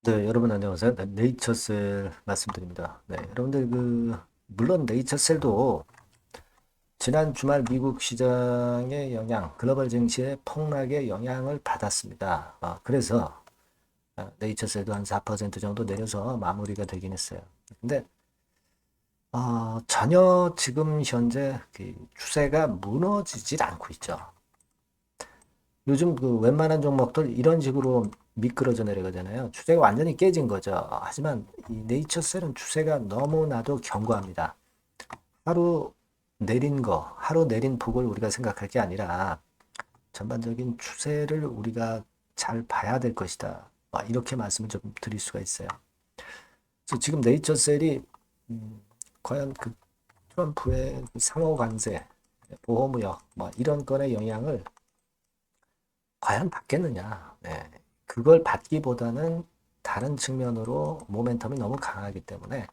네, 여러분 안녕하세요. 네, 네이처셀 말씀드립니다. 네, 여러분들 물론 네이처셀도 지난 주말 미국 시장의 영향, 글로벌 증시의 폭락의 영향을 받았습니다. 그래서 네이처셀도 한 4% 정도 내려서 마무리가 되긴 했어요. 근데 전혀 지금 현재 그 추세가 무너지질 않고 있죠. 요즘 웬만한 종목들 이런 식으로 미끄러져 내려가잖아요. 추세가 완전히 깨진 거죠. 하지만 이 네이처셀은 추세가 너무나도 견고합니다. 하루 하루 내린 폭을 우리가 생각할 게 아니라 전반적인 추세를 우리가 잘 봐야 될 것이다. 이렇게 말씀을 좀 드릴 수가 있어요. 그래서 지금 네이처셀이 과연 트럼프의 상호 관세, 보호무역 이런 건의 영향을 과연 받겠느냐. 네. 그걸 받기보다는 다른 측면으로 모멘텀이 너무 강하기 때문에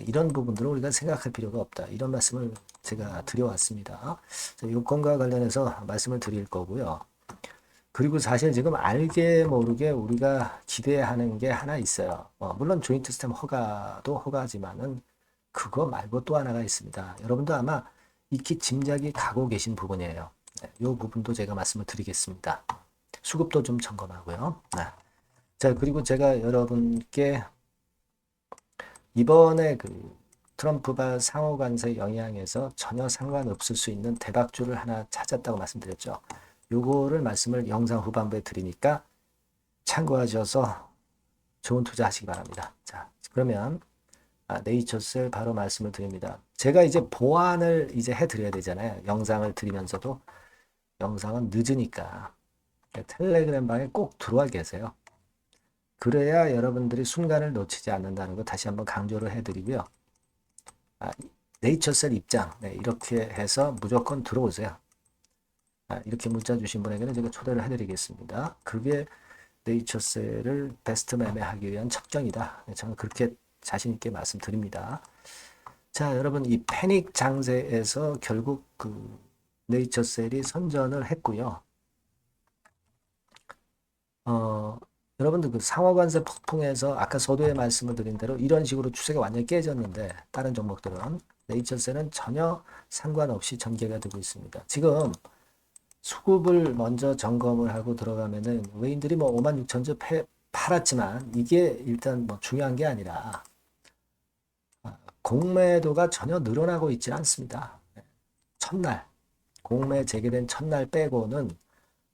이런 부분들을 우리가 생각할 필요가 없다. 이런 말씀을 제가 드려왔습니다. 요건과 관련해서 말씀을 드릴 거고요. 그리고 사실 지금 알게 모르게 우리가 기대하는 게 하나 있어요. 물론 조인트 스템 허가도 허가지만은 그거 말고 또 하나가 있습니다. 여러분도 아마 익히 짐작이 가고 계신 부분이에요. 네, 이 부분도 제가 말씀을 드리겠습니다. 수급도 좀 점검하고요. 네. 자, 그리고 제가 여러분께 이번에 트럼프발 상호 관세 영향에서 전혀 상관없을 수 있는 대박주를 하나 찾았다고 말씀드렸죠. 요거를 말씀을 영상 후반부에 드리니까 참고하셔서 좋은 투자 하시기 바랍니다. 자, 그러면 네이처셀 바로 말씀을 드립니다. 제가 이제 보완을 이제 해드려야 되잖아요. 영상을 드리면서도 영상은 늦으니까 텔레그램 방에 꼭 들어와 계세요. 그래야 여러분들이 순간을 놓치지 않는다는 거 다시 한번 강조를 해드리고요. 네이처셀 입장 이렇게 해서 무조건 들어오세요. 이렇게 문자 주신 분에게는 제가 초대를 해드리겠습니다. 그게 네이처셀을 베스트 매매하기 위한 척정이다. 저는 그렇게 자신 있게 말씀드립니다. 자, 여러분 이 패닉 장세에서 결국 네이처셀이 선전을 했고요. 어, 여러분들 상호관세 폭풍에서 아까 서두에 말씀을 드린 대로 이런 식으로 추세가 완전히 깨졌는데 다른 종목들은 네이처셀은 전혀 상관없이 전개가 되고 있습니다. 지금 수급을 먼저 점검을 하고 들어가면은 외인들이 뭐 56,000주 팔았지만 이게 일단 뭐 중요한 게 아니라 공매도가 전혀 늘어나고 있지 않습니다. 첫날 공매 재개된 첫날 빼고는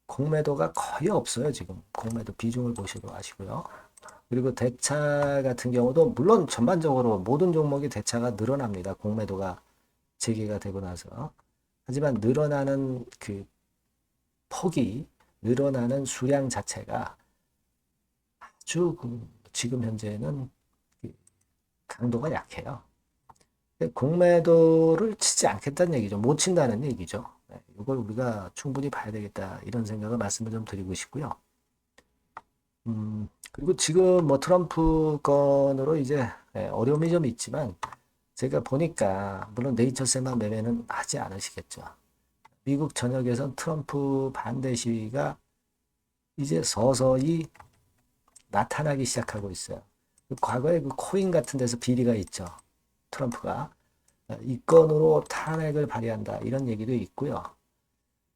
공매도가 거의 없어요. 지금 공매도 비중을 보시고 아시고요. 그리고 대차 같은 경우도 물론 전반적으로 모든 종목이 대차가 늘어납니다. 공매도가 재개가 되고 나서. 하지만 늘어나는 폭이 늘어나는 수량 자체가 아주 지금 현재는 강도가 약해요. 공매도를 치지 않겠다는 얘기죠. 못 친다는 얘기죠. 이걸 우리가 충분히 봐야 되겠다. 이런 생각을 말씀을 좀 드리고 싶고요. 그리고 지금 뭐 트럼프 건으로 이제 어려움이 좀 있지만 제가 보니까 물론 네이처셀만 매매는 하지 않으시겠죠. 미국 전역에선 트럼프 반대 시위가 이제 서서히 나타나기 시작하고 있어요. 과거에 코인 같은 데서 비리가 있죠. 트럼프가 이 건으로 탄핵을 발의한다 이런 얘기도 있고요.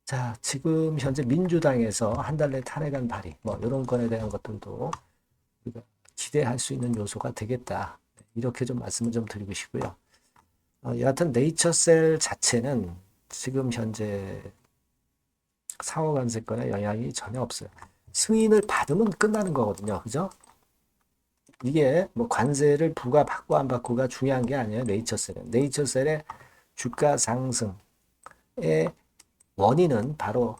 자, 지금 현재 민주당에서 한 달 내 탄핵안 발의 이런 건에 대한 것들도 우리가 기대할 수 있는 요소가 되겠다. 이렇게 좀 말씀을 좀 드리고 싶고요. 여하튼 네이처셀 자체는 지금 현재 상호관세권에 영향이 전혀 없어요. 승인을 받으면 끝나는 거거든요. 그죠? 이게 뭐 관세를 부과받고 안 받고가 중요한 게 아니에요. 네이처셀은. 네이처셀의 주가 상승의 원인은 바로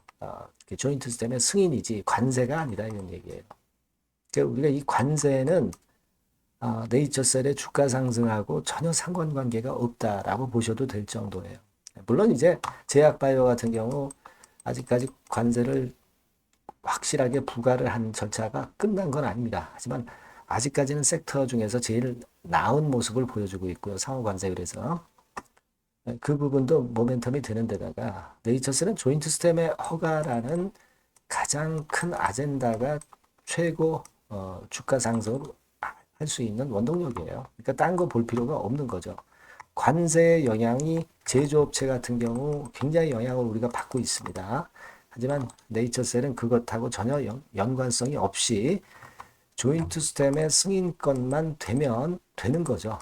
조인트 시스템의 승인이지 관세가 아니다 이런 얘기예요. 그러니까 우리가 이 관세는 네이처셀의 주가 상승하고 전혀 상관관계가 없다라고 보셔도 될 정도예요. 물론 이제 제약바이오 같은 경우 아직까지 관세를 확실하게 부과를 한 절차가 끝난 건 아닙니다. 하지만 아직까지는 섹터 중에서 제일 나은 모습을 보여주고 있고요. 상호관세율에서. 그 부분도 모멘텀이 되는 데다가 네이처스는 조인트 스템의 허가라는 가장 큰 아젠다가 최고 주가 상승을 할 수 있는 원동력이에요. 그러니까 딴 거 볼 필요가 없는 거죠. 관세의 영향이 제조업체 같은 경우 굉장히 영향을 우리가 받고 있습니다. 하지만 네이처셀은 그것하고 전혀 연관성이 없이 조인트 스템의 승인권만 되면 되는 거죠.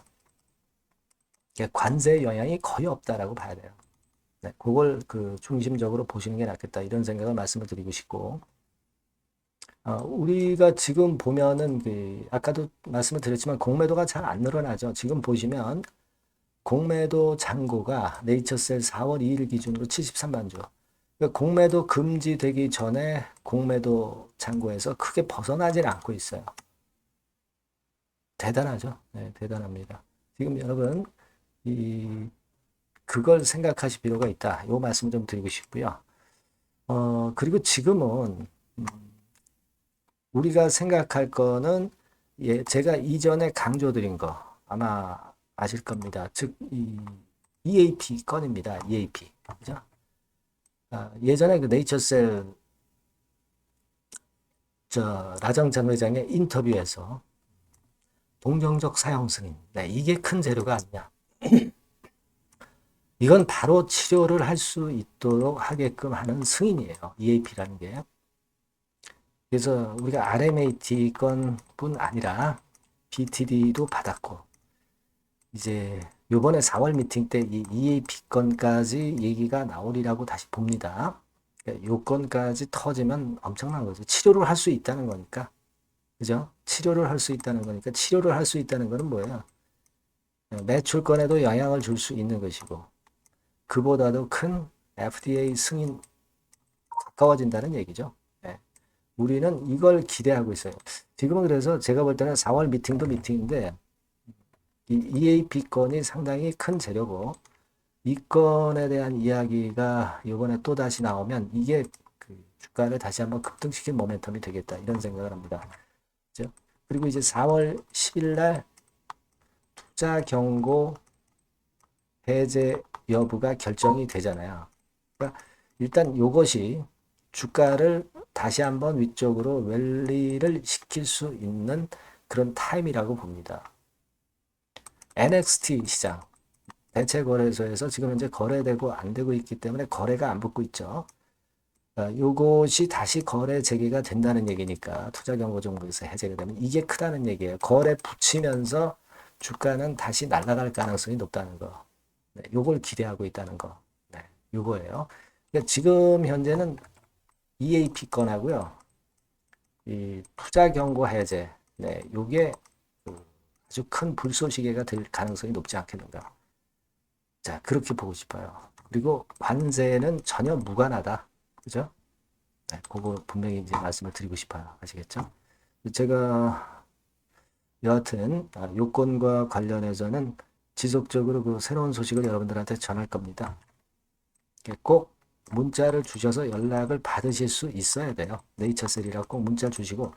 관세의 영향이 거의 없다라고 봐야 돼요. 네, 그걸 중심적으로 보시는 게 낫겠다 이런 생각을 말씀을 드리고 싶고, 우리가 지금 보면은 아까도 말씀을 드렸지만 공매도가 잘 안 늘어나죠. 지금 보시면 공매도 잔고가 네이처셀 4월 2일 기준으로 73만 주. 그러니까 공매도 금지되기 전에 공매도 잔고에서 크게 벗어나질 않고 있어요. 대단하죠. 네, 대단합니다. 지금 여러분 그걸 생각하실 필요가 있다. 이 말씀 좀 드리고 싶고요. 그리고 지금은 우리가 생각할 거는 제가 이전에 강조드린 거 아마 아실 겁니다. 즉 EAP 건입니다. EAP. 그죠? 예전에 그 네이처셀 라정 전 회장의 인터뷰에서 동정적 사용 승인. 네, 이게 큰 재료가 아니냐. 이건 바로 치료를 할 수 있도록 하게끔 하는 승인이에요. EAP라는 게. 그래서 우리가 RMAT 건뿐 아니라 BTD도 받았고, 이제 요번에 4월 미팅 때 이 EAP 건까지 얘기가 나오리라고 다시 봅니다. 요 건까지 터지면 엄청난 거죠. 치료를 할 수 있다는 거니까. 그죠? 치료를 할 수 있다는 거니까. 치료를 할 수 있다는 거는 뭐예요? 매출권에도 영향을 줄 수 있는 것이고, 그보다도 큰 FDA 승인 가까워진다는 얘기죠. 네. 우리는 이걸 기대하고 있어요. 지금은 그래서 제가 볼 때는 4월 미팅도 미팅인데 이 EAP 건이 상당히 큰 재료고, 이 건에 대한 이야기가 이번에 또 다시 나오면 이게 주가를 다시 한번 급등시킨 모멘텀이 되겠다 이런 생각을 합니다. 그렇죠? 그리고 이제 4월 10일 날 투자 경고 해제 여부가 결정이 되잖아요. 그러니까 일단 이것이 주가를 다시 한번 위쪽으로 랠리를 시킬 수 있는 그런 타임이라고 봅니다. NXT 시장 대체거래소에서 지금 현재 거래되고 안 되고 있기 때문에 거래가 안 붙고 있죠. 요것이 다시 거래 재개가 된다는 얘기니까 투자 경고 정보에서 해제가 되면 이게 크다는 얘기예요. 거래 붙이면서 주가는 다시 날아갈 가능성이 높다는 거. 네, 요걸 기대하고 있다는 거. 네, 요거예요. 그러니까 지금 현재는 EAP 건하고요. 이 투자 경고 해제. 네, 요게 아주 큰 불쏘시개가 될 가능성이 높지 않겠는가. 자, 그렇게 보고 싶어요. 그리고 관세는 전혀 무관하다. 그죠? 네, 그거 분명히 이제 말씀을 드리고 싶어요. 아시겠죠? 제가 여하튼 요건과 관련해서는 지속적으로 그 새로운 소식을 여러분들한테 전할 겁니다. 꼭 문자를 주셔서 연락을 받으실 수 있어야 돼요. 네이처셀이라고 꼭 문자 주시고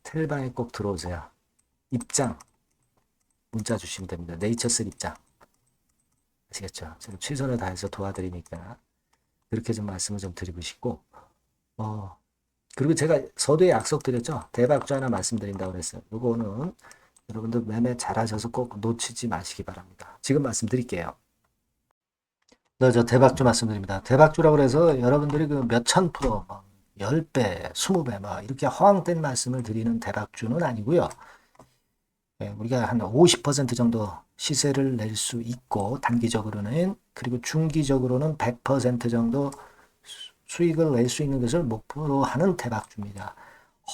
텔방에 꼭 들어오세요. 입장 문자 주시면 됩니다. 네이처셀 입장. 아시겠죠? 제가 최선을 다해서 도와드리니까 그렇게 좀 말씀을 좀 드리고 싶고, 그리고 제가 서두에 약속드렸죠. 대박주 하나 말씀드린다고 그랬어요. 요거는 여러분들 매매 잘하셔서 꼭 놓치지 마시기 바랍니다. 지금 말씀드릴게요. 네, 저 대박주 말씀드립니다. 대박주라고 해서 여러분들이 그 몇천 프로, 10배, 20배, 이렇게 허황된 말씀을 드리는 대박주는 아니고요. 우리가 한 50% 정도 시세를 낼 수 있고, 단기적으로는, 그리고 중기적으로는 100% 정도 수익을 낼 수 있는 것을 목표로 하는 대박주입니다.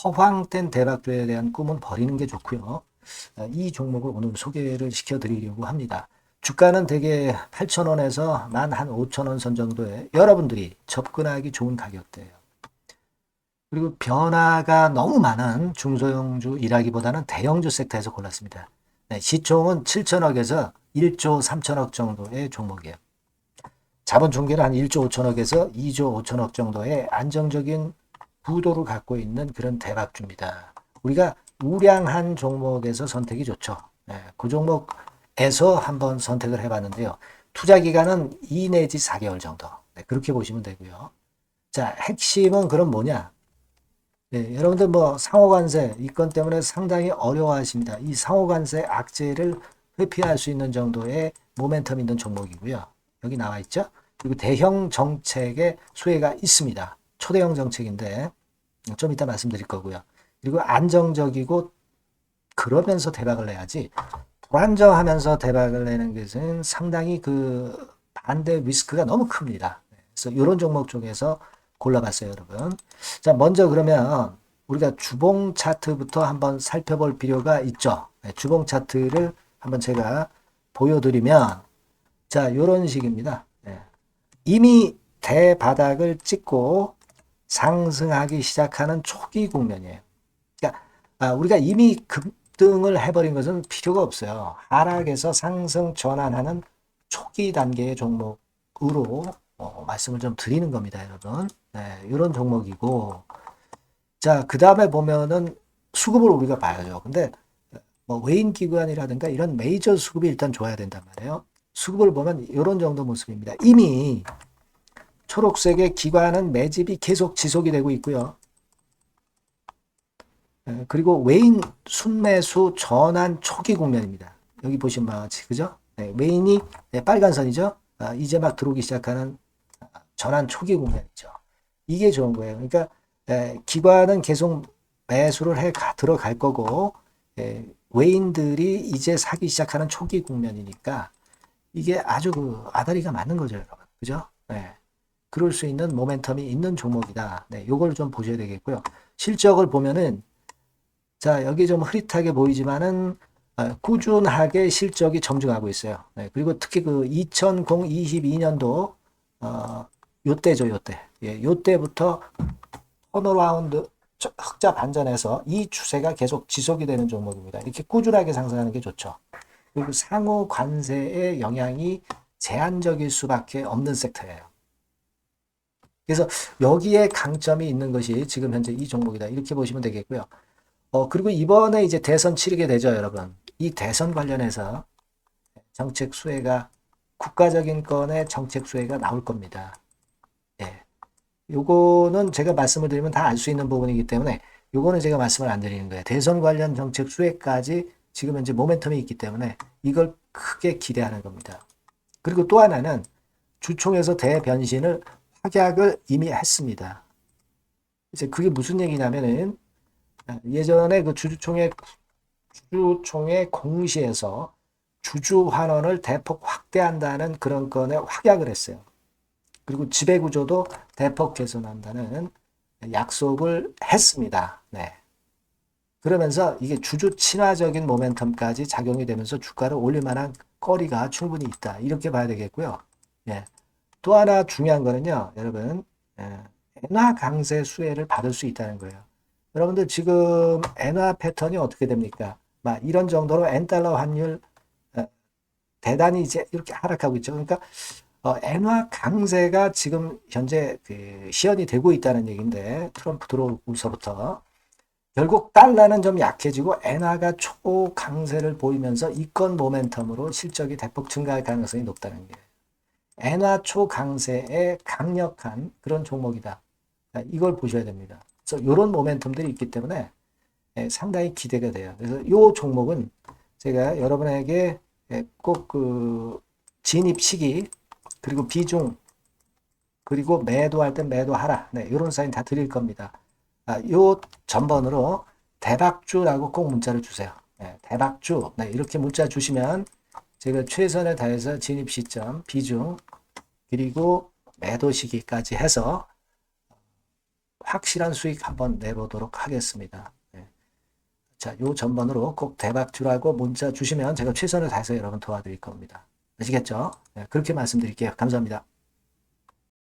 허황된 대박주에 대한 꿈은 버리는 게 좋고요. 이 종목을 오늘 소개를 시켜드리려고 합니다. 주가는 대개 8,000원에서 한 5,000원 선 정도에 여러분들이 접근하기 좋은 가격대예요. 그리고 변화가 너무 많은 중소형주 일하기보다는 대형주 섹터에서 골랐습니다. 네, 시총은 7천억에서 1조 3천억 정도의 종목이에요. 자본 총계는 한 1조 5천억에서 2조 5천억 정도의 안정적인 부도를 갖고 있는 그런 대박주입니다. 우리가 우량한 종목에서 선택이 좋죠. 네, 그 종목에서 한번 선택을 해봤는데요. 투자 기간은 2 내지 4개월 정도. 네, 그렇게 보시면 되고요. 자, 핵심은 그럼 뭐냐? 예, 여러분들 뭐 상호관세 이 건 때문에 상당히 어려워하십니다. 이 상호관세 악재를 회피할 수 있는 정도의 모멘텀 있는 종목이고요. 여기 나와 있죠? 그리고 대형 정책의 수혜가 있습니다. 초대형 정책인데 좀 이따 말씀드릴 거고요. 그리고 안정적이고 그러면서 대박을 내야지 불안정하면서 대박을 내는 것은 상당히 그 반대 리스크가 너무 큽니다. 그래서 이런 종목 중에서 골라봤어요, 여러분. 자, 먼저 그러면 우리가 주봉 차트부터 한번 살펴볼 필요가 있죠. 네, 주봉 차트를 한번 제가 보여드리면, 자, 이런 식입니다. 네. 이미 대바닥을 찍고 상승하기 시작하는 초기 국면이에요. 그러니까 우리가 이미 급등을 해버린 것은 필요가 없어요. 하락에서 상승 전환하는 초기 단계의 종목으로 말씀을 좀 드리는 겁니다, 여러분. 네, 이런 종목이고, 자, 그 다음에 보면은 수급을 우리가 봐야죠. 근데 뭐 외인 기관이라든가 이런 메이저 수급이 일단 좋아야 된단 말이에요. 수급을 보면 이런 정도 모습입니다. 이미 초록색의 기관은 매집이 계속 지속이 되고 있고요. 그리고 외인 순매수 전환 초기 국면입니다. 여기 보시면 바와 같이 그죠? 네, 외인이 빨간 선이죠. 이제 막 들어오기 시작하는 전환 초기 국면이죠. 이게 좋은 거예요. 그러니까 기관은 계속 매수를 해 들어갈 거고 외인들이 이제 사기 시작하는 초기 국면이니까 이게 아주 그 아다리가 맞는 거죠, 여러분. 그죠? 네. 그럴 수 있는 모멘텀이 있는 종목이다. 네, 요걸 좀 보셔야 되겠고요. 실적을 보면은 자, 여기 좀 흐릿하게 보이지만은 꾸준하게 실적이 점증하고 있어요. 네, 그리고 특히 그 2022년도 요때죠, 요때. 예, 요때부터 턴어라운드 흑자 반전해서 이 추세가 계속 지속이 되는 종목입니다. 이렇게 꾸준하게 상승하는 게 좋죠. 그리고 상호 관세의 영향이 제한적일 수밖에 없는 섹터예요. 그래서 여기에 강점이 있는 것이 지금 현재 이 종목이다. 이렇게 보시면 되겠고요. 그리고 이번에 이제 대선 치르게 되죠, 여러분. 이 대선 관련해서 정책 수혜가, 국가적인 건의 정책 수혜가 나올 겁니다. 예. 요거는 제가 말씀을 드리면 다 알 수 있는 부분이기 때문에 요거는 제가 말씀을 안 드리는 거예요. 대선 관련 정책 수혜까지 지금 현재 모멘텀이 있기 때문에 이걸 크게 기대하는 겁니다. 그리고 또 하나는 주총에서 대변신을 확약을 이미 했습니다. 이제 그게 무슨 얘기냐면은 예전에 그 주주총회 공시에서 주주 환원을 대폭 확대한다는 그런 건에 확약을 했어요. 그리고 지배구조도 대폭 개선한다는 약속을 했습니다. 네. 그러면서 이게 주주 친화적인 모멘텀까지 작용이 되면서 주가를 올릴 만한 거리가 충분히 있다. 이렇게 봐야 되겠고요. 예. 또 하나 중요한 거는요, 여러분, 엔화 강세 수혜를 받을 수 있다는 거예요. 여러분들 지금 엔화 패턴이 어떻게 됩니까? 막 이런 정도로 엔달러 환율 대단히 이제 이렇게 하락하고 있죠. 그러니까 엔화 강세가 지금 현재 그 시연이 되고 있다는 얘기인데 트럼프 들어오면서부터 결국 달러는 좀 약해지고 엔화가 초강세를 보이면서 이권 모멘텀으로 실적이 대폭 증가할 가능성이 높다는 게 엔화 초강세의 강력한 그런 종목이다. 이걸 보셔야 됩니다. 그래서 이런 모멘텀들이 있기 때문에 상당히 기대가 돼요. 그래서 이 종목은 제가 여러분에게 꼭 그 진입 시기 그리고 비중 그리고 매도할 땐 매도하라. 네, 이런 사인 다 드릴 겁니다. 요 전번으로 대박주라고 꼭 문자를 주세요. 네, 대박주. 네, 이렇게 문자 주시면 제가 최선을 다해서 진입 시점, 비중, 그리고 매도 시기까지 해서 확실한 수익 한번 내보도록 하겠습니다. 네. 자, 요 전번으로 꼭 대박주라고 문자 주시면 제가 최선을 다해서 여러분 도와드릴 겁니다. 아시겠죠? 네, 그렇게 말씀드릴게요. 감사합니다.